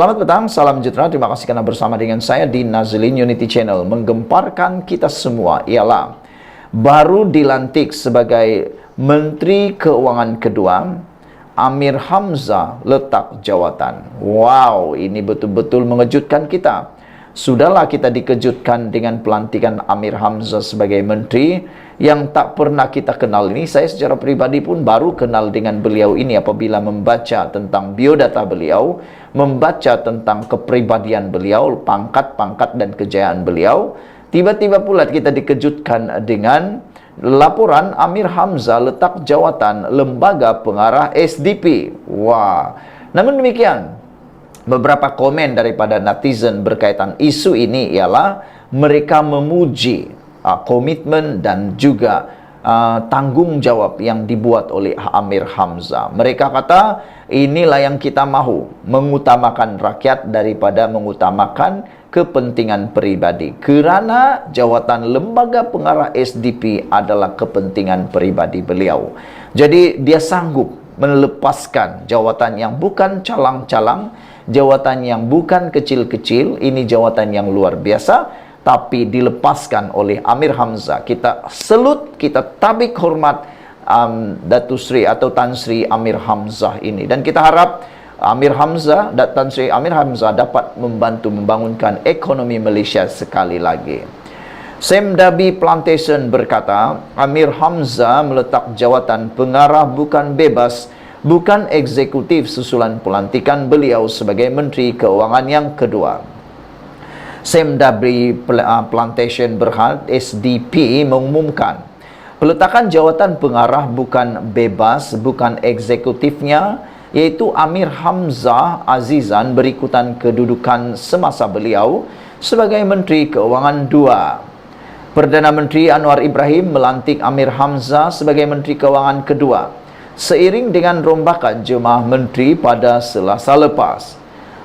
Selamat petang, salam sejahtera. Terima kasih karena bersama dengan saya di Nazlin Unity Channel. Menggemparkan kita semua ialah baru dilantik sebagai Menteri Keuangan kedua, Amir Hamzah letak jawatan. Wow, ini betul-betul mengejutkan kita. Sudahlah kita dikejutkan dengan pelantikan Amir Hamzah sebagai menteri yang tak pernah kita kenal ini. Saya secara pribadi pun baru kenal dengan beliau ini apabila membaca tentang biodata beliau, membaca tentang kepribadian beliau, pangkat-pangkat dan kejayaan beliau. Tiba-tiba pula kita dikejutkan dengan laporan Amir Hamzah letak jawatan lembaga pengarah SDP. Wah, namun demikian, beberapa komen daripada netizen berkaitan isu ini ialah mereka memuji komitmen dan juga tanggung jawab yang dibuat oleh Amir Hamzah. Mereka kata inilah yang kita mahu, mengutamakan rakyat daripada mengutamakan kepentingan pribadi, kerana jawatan lembaga pengarah SDP adalah kepentingan pribadi beliau. Jadi dia sanggup melepaskan jawatan yang bukan calang-calang, jawatan yang bukan kecil-kecil, ini jawatan yang luar biasa, tapi dilepaskan oleh Amir Hamzah. Kita salut, kita tabik hormat Datuk Sri atau Tan Sri Amir Hamzah ini. Dan kita harap Amir Hamzah dan Tan Sri Amir Hamzah dapat membantu membangunkan ekonomi Malaysia sekali lagi. Sam Dabi Plantation berkata, Amir Hamzah meletak jawatan pengarah bukan bebas, bukan eksekutif susulan pelantikan beliau sebagai Menteri Keuangan yang kedua. Sam Dabi Plantation Berhad SDP mengumumkan peletakan jawatan pengarah bukan bebas, bukan eksekutifnya, yaitu Amir Hamzah Azizan berikutan kedudukan semasa beliau sebagai Menteri Keuangan 2. Perdana Menteri Anwar Ibrahim melantik Amir Hamzah sebagai Menteri Keuangan kedua seiring dengan rombakan jemaah menteri pada Selasa lepas.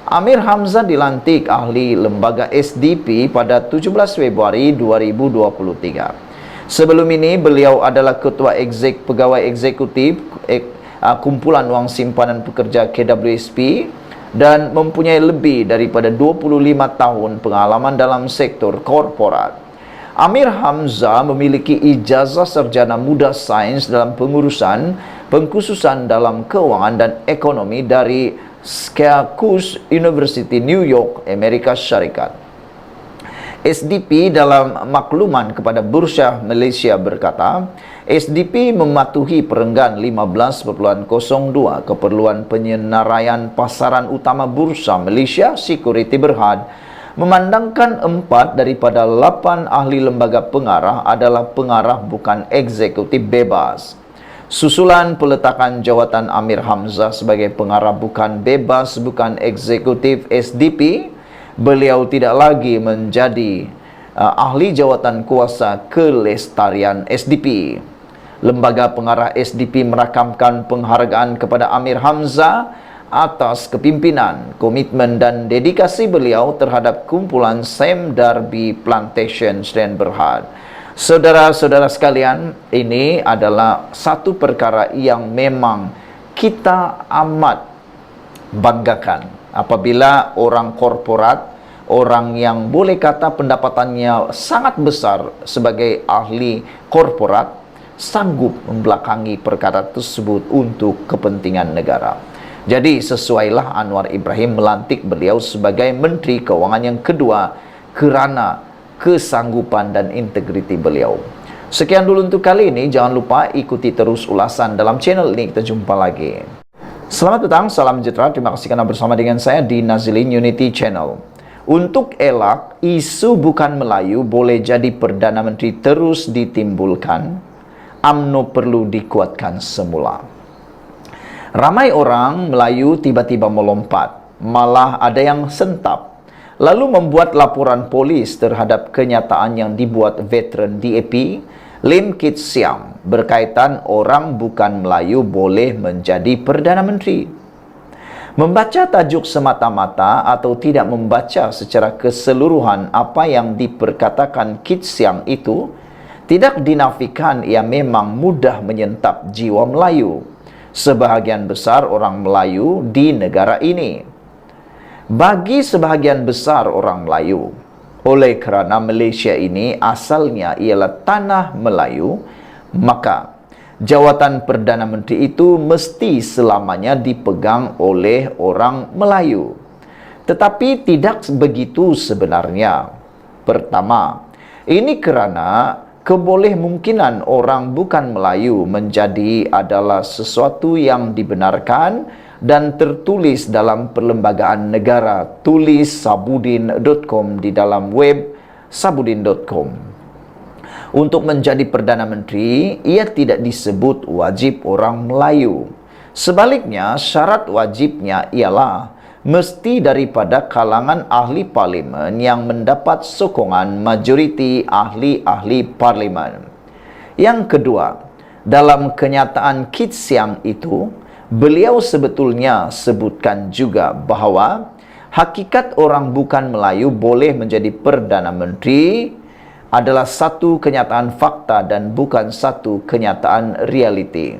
Amir Hamzah dilantik ahli lembaga SDP pada 17 Februari 2023. Sebelum ini beliau adalah ketua pegawai eksekutif Kumpulan Wang Simpanan Pekerja KWSP dan mempunyai lebih daripada 25 tahun pengalaman dalam sektor korporat. Amir Hamzah memiliki ijazah sarjana muda sains dalam pengurusan, pengkhususan dalam keuangan dan ekonomi dari Syracuse University, New York, Amerika Syarikat. SDP dalam makluman kepada Bursa Malaysia berkata, SDP mematuhi perenggan 15.02 keperluan penyenaraian pasaran utama Bursa Malaysia Security Berhad, memandangkan 4 daripada 8 ahli lembaga pengarah adalah pengarah bukan eksekutif bebas. Susulan peletakan jawatan Amir Hamzah sebagai pengarah bukan bebas, bukan eksekutif SDP, beliau tidak lagi menjadi ahli jawatan kuasa kelestarian SDP. Lembaga pengarah SDP merakamkan penghargaan kepada Amir Hamzah atas kepimpinan, komitmen dan dedikasi beliau terhadap kumpulan Sam Dabi Plantation dan Berhad. Saudara-saudara sekalian, ini adalah satu perkara yang memang kita amat banggakan apabila orang korporat, orang yang boleh kata pendapatannya sangat besar sebagai ahli korporat, sanggup membelakangi perkara tersebut untuk kepentingan negara. Jadi sesuailah Anwar Ibrahim melantik beliau sebagai Menteri Keuangan yang kedua kerana kesanggupan dan integriti beliau. Sekian dulu untuk kali ini. Jangan lupa ikuti terus ulasan dalam channel ini. Kita jumpa lagi. Selamat petang, salam sejahtera. Terima kasih karena bersama dengan saya di Nazlin Unity Channel. Untuk elak isu bukan Melayu boleh jadi Perdana Menteri terus ditimbulkan, UMNO perlu dikuatkan semula. Ramai orang Melayu tiba-tiba melompat, malah ada yang sentap, lalu membuat laporan polis terhadap kenyataan yang dibuat veteran DAP, Lim Kit Siang, berkaitan orang bukan Melayu boleh menjadi Perdana Menteri. Membaca tajuk semata-mata atau tidak membaca secara keseluruhan apa yang diperkatakan Kit Siang itu, tidak dinafikan ia memang mudah menyentap jiwa Melayu. Sebahagian besar orang Melayu di negara ini. bagi sebahagian besar orang Melayu. Oleh kerana Malaysia ini asalnya ialah tanah Melayu, maka jawatan Perdana Menteri itu mesti selamanya dipegang oleh orang Melayu. Tetapi tidak begitu sebenarnya. Pertama, ini kerana kebolehmungkinan orang bukan Melayu menjadi adalah sesuatu yang dibenarkan dan tertulis dalam perlembagaan negara. Tulis sabudin.com di dalam web sabudin.com. Untuk menjadi Perdana Menteri, ia tidak disebut wajib orang Melayu. Sebaliknya, syarat wajibnya ialah mesti daripada kalangan ahli parlimen yang mendapat sokongan majoriti ahli-ahli parlimen. Yang kedua, dalam kenyataan Kit Siang itu, beliau sebetulnya sebutkan juga bahawa hakikat orang bukan Melayu boleh menjadi Perdana Menteri adalah satu kenyataan fakta dan bukan satu kenyataan realiti.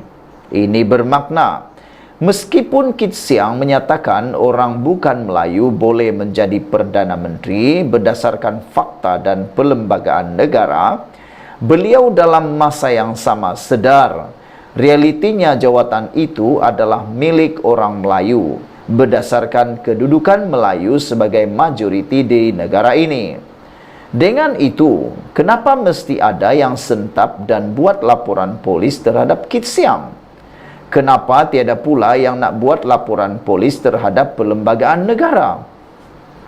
Ini bermakna, meskipun Kit Siang menyatakan orang bukan Melayu boleh menjadi Perdana Menteri berdasarkan fakta dan perlembagaan negara, beliau dalam masa yang sama sedar realitinya jawatan itu adalah milik orang Melayu berdasarkan kedudukan Melayu sebagai majoriti di negara ini. Dengan itu, kenapa mesti ada yang sentap dan buat laporan polis terhadap Kit Siang? Kenapa tiada pula yang nak buat laporan polis terhadap perlembagaan negara?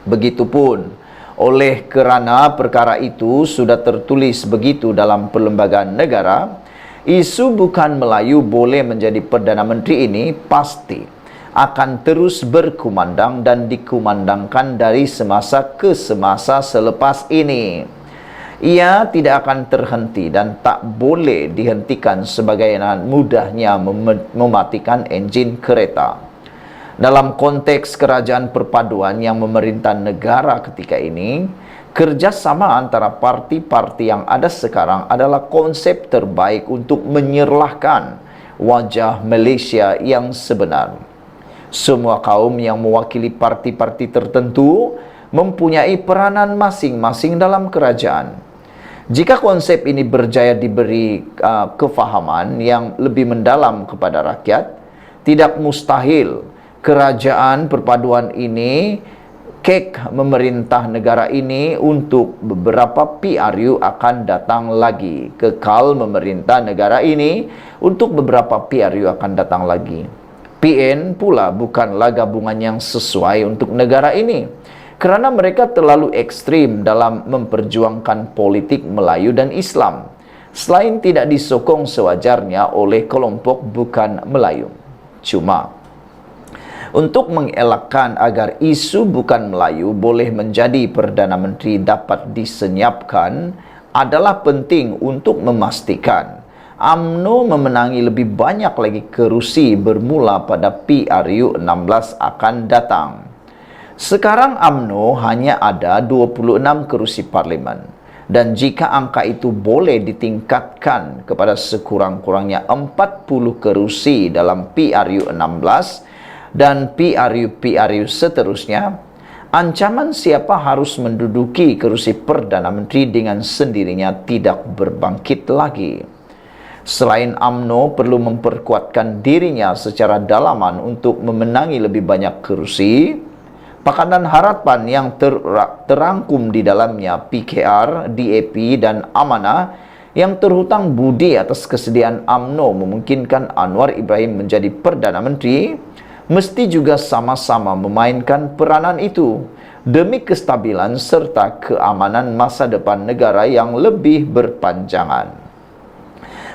Begitupun, oleh kerana perkara itu sudah tertulis begitu dalam perlembagaan negara, isu bukan Melayu boleh menjadi Perdana Menteri ini pasti akan terus berkumandang dan dikumandangkan dari semasa ke semasa selepas ini. Ia tidak akan terhenti dan tak boleh dihentikan sebagaimana mudahnya mematikan enjin kereta. Dalam konteks kerajaan perpaduan yang memerintah negara ketika ini, kerjasama antara parti-parti yang ada sekarang adalah konsep terbaik untuk menyerlahkan wajah Malaysia yang sebenar. Semua kaum yang mewakili parti-parti tertentu mempunyai peranan masing-masing dalam kerajaan. Jika konsep ini berjaya diberi kefahaman yang lebih mendalam kepada rakyat, tidak mustahil kerajaan perpaduan ini kek memerintah negara ini untuk beberapa PRU akan datang lagi. Kekal memerintah negara ini untuk beberapa PRU akan datang lagi. PN pula bukanlah gabungan yang sesuai untuk negara ini kerana mereka terlalu ekstrim dalam memperjuangkan politik Melayu dan Islam, selain tidak disokong sewajarnya oleh kelompok bukan Melayu. Cuma, untuk mengelakkan agar isu bukan Melayu boleh menjadi Perdana Menteri dapat disenyapkan, adalah penting untuk memastikan UMNO memenangi lebih banyak lagi kerusi bermula pada PRU 16 akan datang. Sekarang UMNO hanya ada 26 kerusi parlimen, dan jika angka itu boleh ditingkatkan kepada sekurang-kurangnya 40 kerusi dalam PRU 16 dan PRU seterusnya, ancaman siapa harus menduduki kerusi Perdana Menteri dengan sendirinya tidak berbangkit lagi. Selain UMNO perlu memperkuatkan dirinya secara dalaman untuk memenangi lebih banyak kerusi, Pakatan Harapan yang terangkum di dalamnya PKR, DAP dan Amanah yang terhutang budi atas kesediaan UMNO memungkinkan Anwar Ibrahim menjadi Perdana Menteri, mesti juga sama-sama memainkan peranan itu demi kestabilan serta keamanan masa depan negara yang lebih berpanjangan.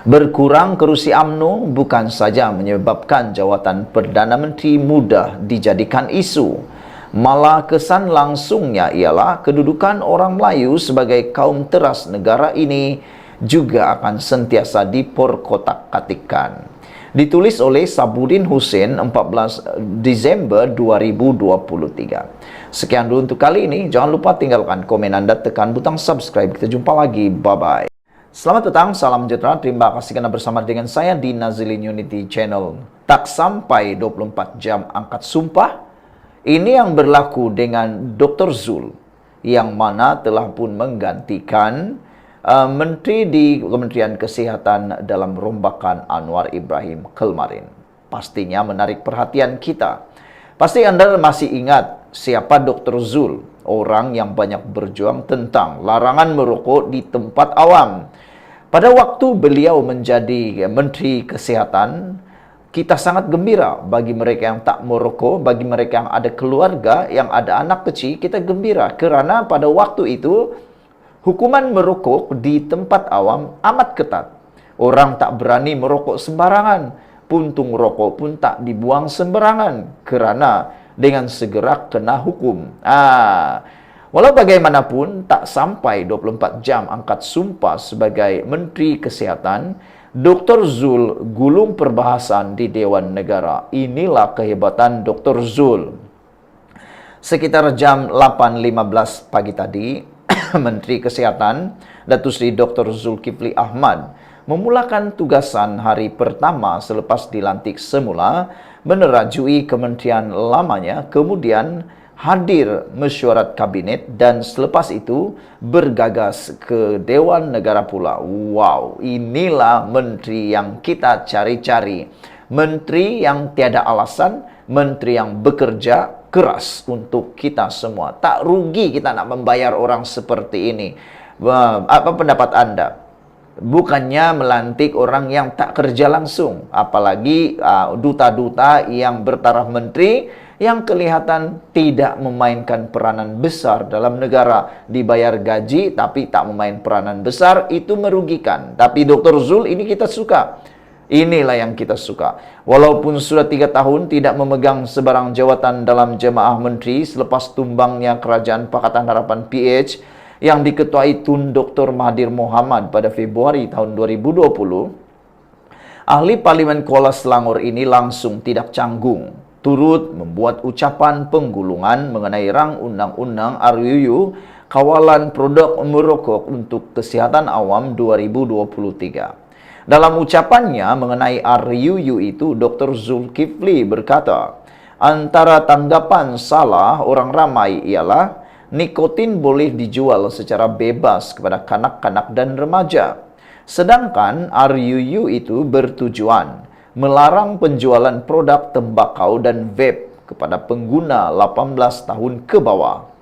Berkurang kerusi UMNO bukan saja menyebabkan jawatan Perdana Menteri mudah dijadikan isu, malah kesan langsungnya ialah kedudukan orang Melayu sebagai kaum teras negara ini juga akan sentiasa diperkotak-katikkan. Ditulis oleh Sabudin Hussein 14 Disember 2023. Sekian dulu untuk kali ini. Jangan lupa tinggalkan komen Anda, tekan butang subscribe. Kita jumpa lagi. Bye-bye. Selamat datang, salam sejahtera. Terima kasih karena bersama dengan saya di Nazilin Unity Channel. Tak sampai 24 jam angkat sumpah, Ini yang berlaku dengan Dr. Zul, yang mana telah pun menggantikan Menteri di Kementerian Kesehatan dalam rombakan Anwar Ibrahim kemarin. Pastinya menarik perhatian kita. Pasti Anda masih ingat siapa Dr. Zul, orang yang banyak berjuang tentang larangan merokok di tempat awam. Pada waktu beliau menjadi Menteri Kesehatan, kita sangat gembira. Bagi mereka yang tak merokok, bagi mereka yang ada keluarga, yang ada anak kecil, kita gembira. Kerana pada waktu itu, hukuman merokok di tempat awam amat ketat. Orang tak berani merokok sembarangan. Puntung rokok pun tak dibuang sembarangan. Kerana dengan segera kena hukum. Walau bagaimanapun, tak sampai 24 jam angkat sumpah sebagai Menteri Kesihatan, Dr. Zul gulung perbahasan di Dewan Negara. Inilah kehebatan Dr. Zul. Sekitar jam 8.15 pagi tadi, Menteri Kesihatan, Datuk Seri Dr. Zulkifli Ahmad, memulakan tugasan hari pertama selepas dilantik semula, menerajui kementerian lamanya, kemudian hadir mesyuarat kabinet dan selepas itu bergagas ke Dewan Negara pula. Wow, inilah menteri yang kita cari-cari. Menteri yang tiada alasan, menteri yang bekerja keras untuk kita semua. Tak rugi kita nak membayar orang seperti ini. Apa pendapat Anda? Bukannya melantik orang yang tak kerja langsung, apalagi duta-duta yang bertaraf menteri yang kelihatan tidak memainkan peranan besar dalam negara, dibayar gaji tapi tak memain peranan besar, itu merugikan. Tapi Dr. Zul ini kita suka. Inilah yang kita suka. Walaupun sudah 3 tahun tidak memegang sebarang jawatan dalam jemaah menteri selepas tumbangnya Kerajaan Pakatan Harapan PH yang diketuai Tun Dr. Mahathir Mohamad pada Februari tahun 2020, ahli Parlimen Kuala Selangor ini langsung tidak canggung, turut membuat ucapan penggulungan mengenai rang undang-undang RUU Kawalan Produk Merokok untuk Kesihatan Awam 2023. Dalam ucapannya mengenai RUU itu, Dr. Zulkifli berkata, antara tanggapan salah orang ramai ialah nikotin boleh dijual secara bebas kepada kanak-kanak dan remaja. Sedangkan RUU itu bertujuan melarang penjualan produk tembakau dan vape kepada pengguna 18 tahun ke bawah.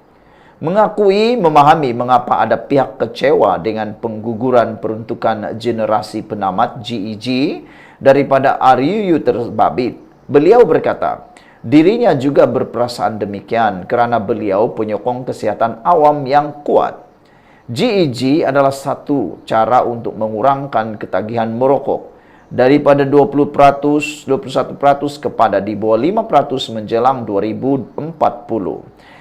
Mengakui memahami mengapa ada pihak kecewa dengan pengguguran peruntukan generasi penamat GEG daripada RUU terbabit, beliau berkata, dirinya juga berperasaan demikian kerana beliau penyokong kesihatan awam yang kuat. GEG adalah satu cara untuk mengurangkan ketagihan merokok daripada 21% kepada di bawah 5% menjelang 2040.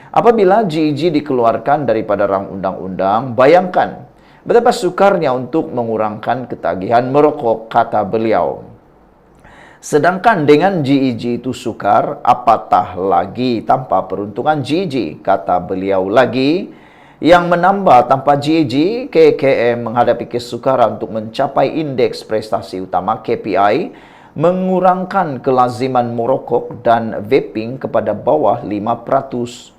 Apabila GEG dikeluarkan daripada rang undang-undang, bayangkan betapa sukarnya untuk mengurangkan ketagihan merokok, kata beliau. Sedangkan dengan GEG itu sukar, apatah lagi tanpa peruntungan GEG, kata beliau lagi, yang menambah tanpa GEG, KKM menghadapi kesukaran untuk mencapai indeks prestasi utama KPI, mengurangkan kelaziman merokok dan vaping kepada bawah 5%.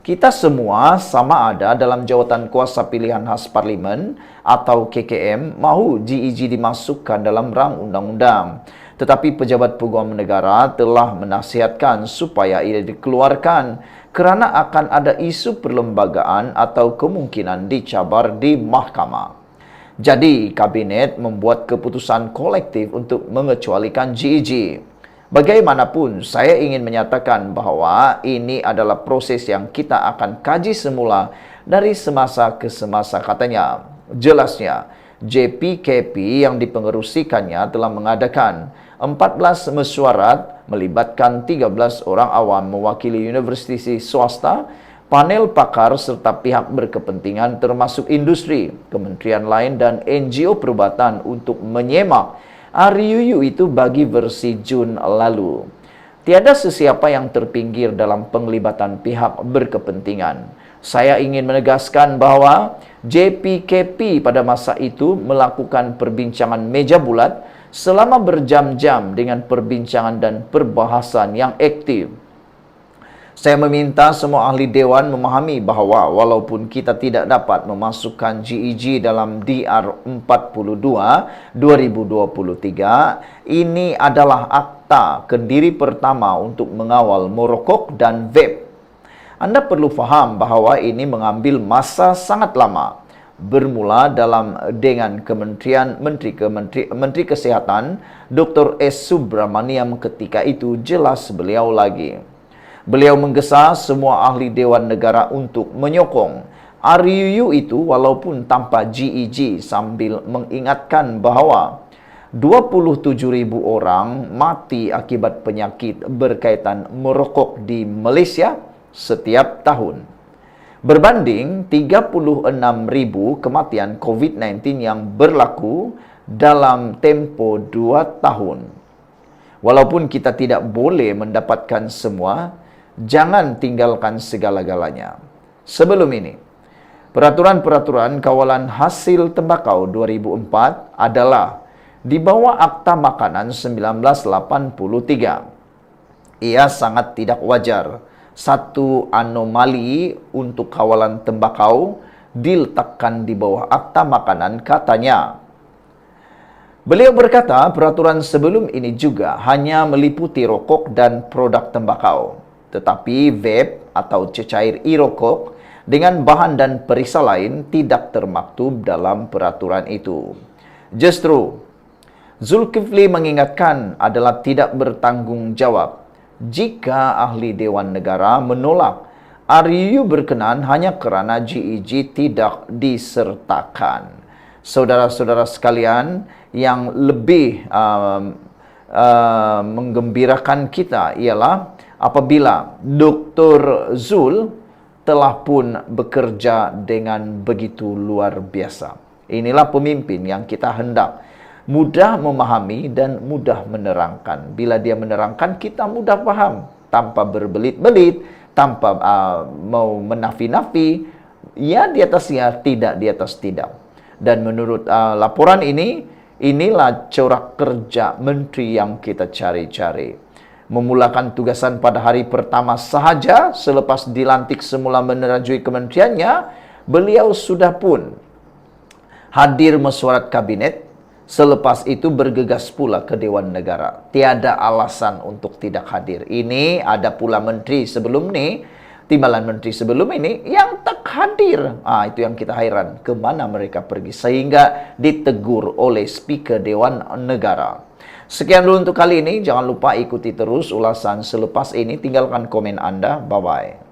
Kita semua sama ada dalam jawatan kuasa pilihan khas parlimen atau KKM mahu GEG dimasukkan dalam rang undang-undang. Tetapi pejabat peguam negara telah menasihatkan supaya ia dikeluarkan kerana akan ada isu perlembagaan atau kemungkinan dicabar di mahkamah. Jadi, kabinet membuat keputusan kolektif untuk mengecualikan GEG. Bagaimanapun, saya ingin menyatakan bahawa ini adalah proses yang kita akan kaji semula dari semasa ke semasa, katanya. Jelasnya, JPKP yang dipengerusikannya telah mengadakan 14 mesyuarat melibatkan 13 orang awam mewakili universiti swasta, panel pakar serta pihak berkepentingan termasuk industri, kementerian lain dan NGO perubatan untuk menyemak RUU itu bagi versi Jun lalu. Tiada sesiapa yang terpinggir dalam penglibatan pihak berkepentingan. Saya ingin menegaskan bahawa JPKP pada masa itu melakukan perbincangan meja bulat selama berjam-jam dengan perbincangan dan perbahasan yang aktif. Saya meminta semua ahli dewan memahami bahawa walaupun kita tidak dapat memasukkan GEG dalam DR 42 2023, ini adalah akta kendiri pertama untuk mengawal merokok dan vape. Anda perlu faham bahawa ini mengambil masa sangat lama. Bermula dengan Menteri Kesihatan Dr. S. Subramaniam ketika itu, jelas beliau lagi. Beliau menggesa semua ahli Dewan Negara untuk menyokong RUU itu walaupun tanpa GEG, sambil mengingatkan bahawa 27,000 orang mati akibat penyakit berkaitan merokok di Malaysia setiap tahun. Berbanding 36,000 kematian COVID-19 yang berlaku dalam tempoh 2 tahun. Walaupun kita tidak boleh mendapatkan semua, jangan tinggalkan segala-galanya. Sebelum ini, peraturan-peraturan kawalan hasil tembakau 2004 adalah di bawah Akta Makanan 1983. Ia sangat tidak wajar. Satu anomali untuk kawalan tembakau diletakkan di bawah Akta Makanan, katanya. Beliau berkata peraturan sebelum ini juga hanya meliputi rokok dan produk tembakau. Tetapi vape atau cecair e-rokok dengan bahan dan perisa lain tidak termaktub dalam peraturan itu. Justru, Zulkifli mengingatkan adalah tidak bertanggung jawab jika ahli Dewan Negara menolak RUU berkenan hanya kerana GEG tidak disertakan. Saudara-saudara sekalian, yang lebih menggembirakan kita ialah apabila Dr. Zul telah pun bekerja dengan begitu luar biasa. Inilah pemimpin yang kita hendak mudah memahami dan mudah menerangkan. Bila dia menerangkan, kita mudah faham tanpa berbelit-belit, tanpa mau menafi-nafi, ya di atas ya, tidak di atas tidak. Dan menurut laporan ini, inilah corak kerja menteri yang kita cari-cari. Memulakan tugasan pada hari pertama sahaja selepas dilantik semula menerajui kementeriannya, beliau sudah pun hadir mesyuarat kabinet. Selepas itu bergegas pula ke Dewan Negara. Tiada alasan untuk tidak hadir. Ini ada pula menteri sebelum ni, timbalan menteri sebelum ini yang tak hadir. Itu yang kita hairan. Kemana mereka pergi? Sehingga ditegur oleh Speaker Dewan Negara. Sekian dulu untuk kali ini. Jangan lupa ikuti terus ulasan selepas ini. Tinggalkan komen Anda. Bye-bye.